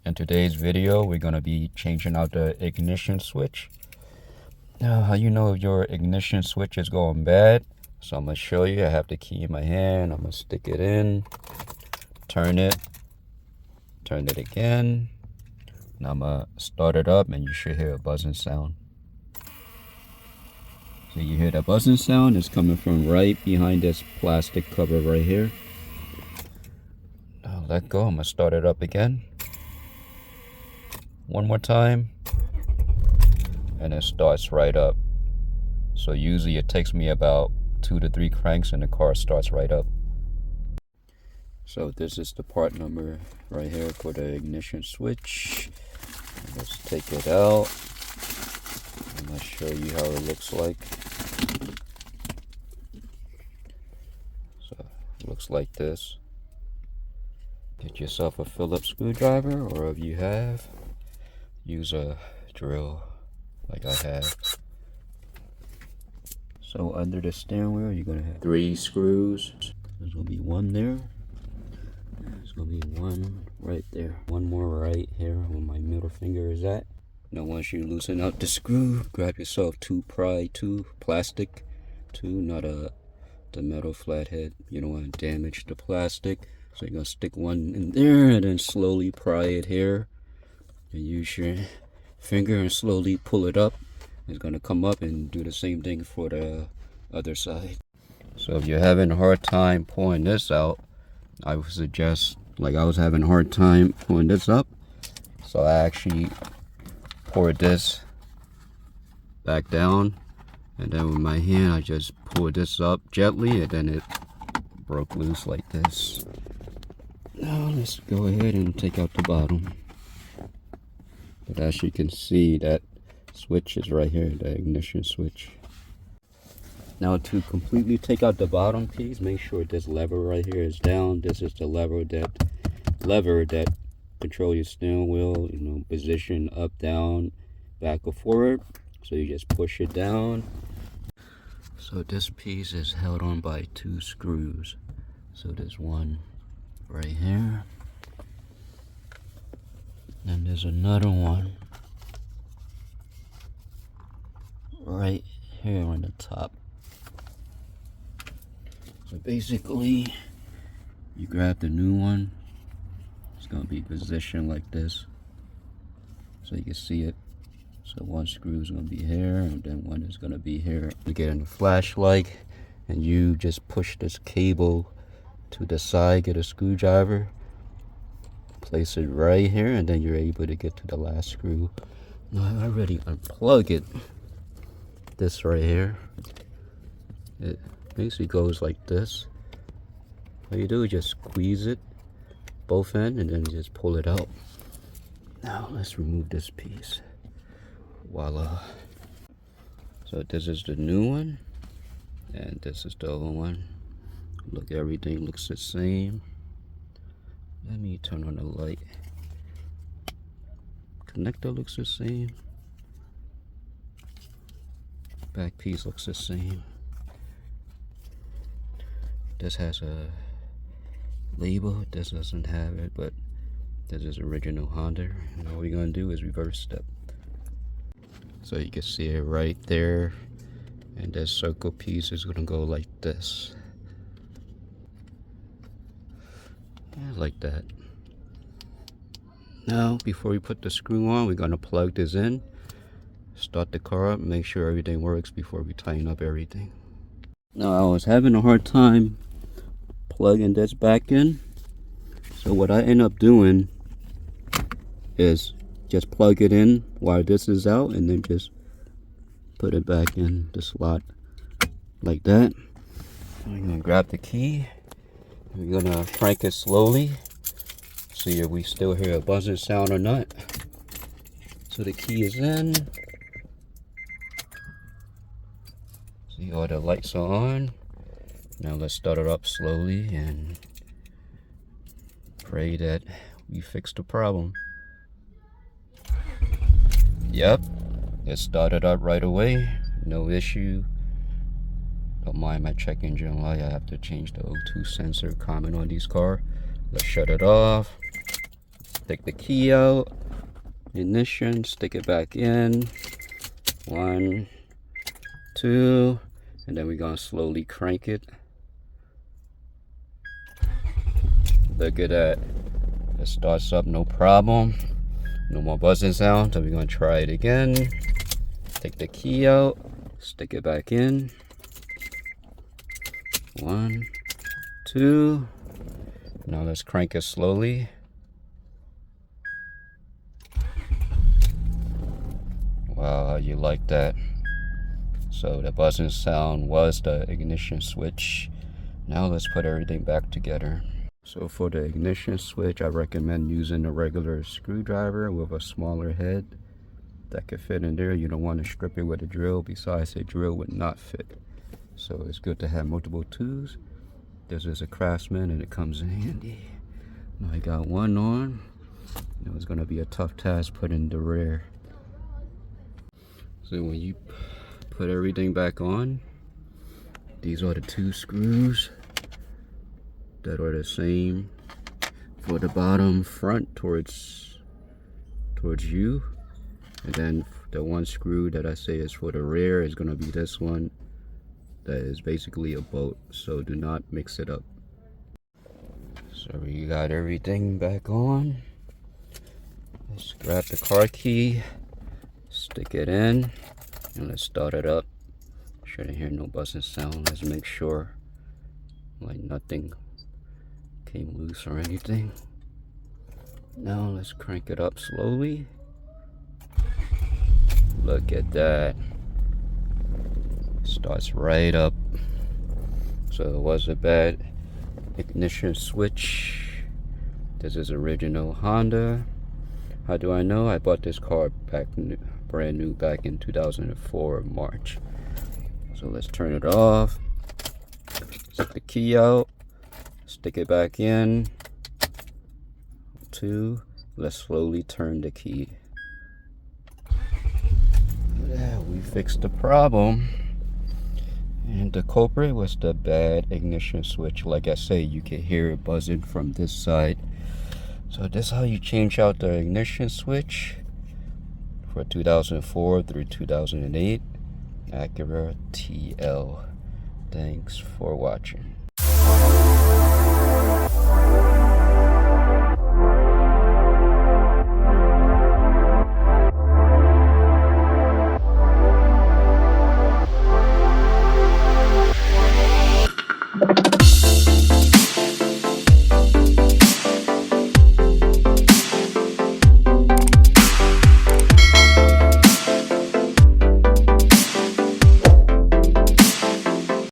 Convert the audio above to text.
In today's video, we're going to be changing out the ignition switch. Now, how you know if your ignition switch is going bad? So I'm going to show you. I have the key in my hand. I'm going to stick it in, turn it again. Now I'm going to start it up and you should hear a buzzing sound. So you hear that buzzing sound? It's coming from right behind this plastic cover right here. Now let go. I'm going to start it up again. One more time, and it starts right up. So usually it takes me about 2 to 3 cranks and the car starts right up. So this is the part number right here for the ignition switch. Let's take it out. I'm going to show you how it looks like. So it looks like this. Get yourself a Phillips screwdriver, or if you have, use a drill like I have. So under the steering wheel, you're gonna have 3 screws. There's gonna be one there. There's gonna be one right there. One more right here where my middle finger is at. Now once you loosen out the screw, grab yourself 2 plastic, not the metal flathead. You don't want to damage the plastic. So you're gonna stick one in there and then slowly pry it here. And use your finger and slowly pull it up. It's going to come up and do the same thing for the other side. So if you're having a hard time pulling this out, I would suggest, like I was having a hard time pulling this up, so I actually poured this back down, and then with my hand I just pulled this up gently, and then it broke loose like this. Now let's go ahead and take out the bottom. But as you can see, that switch is right here, the ignition switch. Now to completely take out the bottom piece, make sure this lever right here is down. This is the lever that control your steering wheel, position up, down, back or forward. So you just push it down. So this piece is held on by 2 screws. So there's one right here. And there's another one right here on the top. So basically, you grab the new one. It's going to be positioned like this, so you can see it. So one screw is going to be here, and then one is going to be here. You get in the flashlight, and you just push this cable to the side, get a screwdriver. Place it right here, and then you're able to get to the last screw. Now I already unplug it. This right here, it basically goes like this. All you do is just squeeze it both ends, and then you just pull it out. Now let's remove this piece. Voila. So this is the new one, and this is the other one. Look, everything looks the same. Let me turn on the light. Connector looks the same. Back piece looks the same. This has a label. This doesn't have it, but this is original Honda. And all we're gonna do is reverse step. So you can see it right there. And this circle piece is gonna go like this. Like that. Now before we put the screw on, we're going to plug this in, start the car up, make sure everything works before we tighten up everything. Now I was having a hard time plugging this back in, so what I end up doing is just plug it in while this is out, and then just put it back in the slot like that. I'm going to grab the key. We're gonna crank it slowly, see if we still hear a buzzing sound or not. So the key is in. See, all the lights are on. Now let's start it up slowly and pray that we fix the problem. Yep, it started up right away, no issue. Don't mind my check engine light. I have to change the O2 sensor common on these cars. Let's shut it off. Take the key out, ignition, stick it back in. 1, 2, and then we're gonna slowly crank it. Look at that. It starts up, no problem. No more buzzing sound. So we're gonna try it again. Take the key out, stick it back in. 1, 2. Now let's crank it slowly. Wow, how you like that? So the buzzing sound was the ignition switch. Now let's put everything back together. So for the ignition switch, I recommend using a regular screwdriver with a smaller head that could fit in there. You don't want to strip it with a drill. Besides, a drill would not fit. So it's good to have multiple tools. This is a Craftsman and it comes in handy. Now I got one on. You know, it's gonna be a tough task putting the rear. So when you put everything back on, these are the 2 screws that are the same for the bottom front towards you, and then the 1 screw that I say is for the rear is going to be this one that is basically a bolt, so do not mix it up. So we got everything back on. Let's grab the car key, stick it in, and let's start it up. Shouldn't hear no buzzing sound. Let's make sure like nothing came loose or anything. Now let's crank it up slowly. Look at that. Starts right up. So it was a bad ignition switch. This is original Honda. How do I know? I bought this car brand new back in 2004 March. So let's turn it off. Take the key out. Stick it back in. 2. Let's slowly turn the key. Yeah, we fixed the problem. And the culprit was the bad ignition switch. Like I say, you can hear it buzzing from this side. So this is how you change out the ignition switch for 2004 through 2008 Acura TL. Thanks for watching.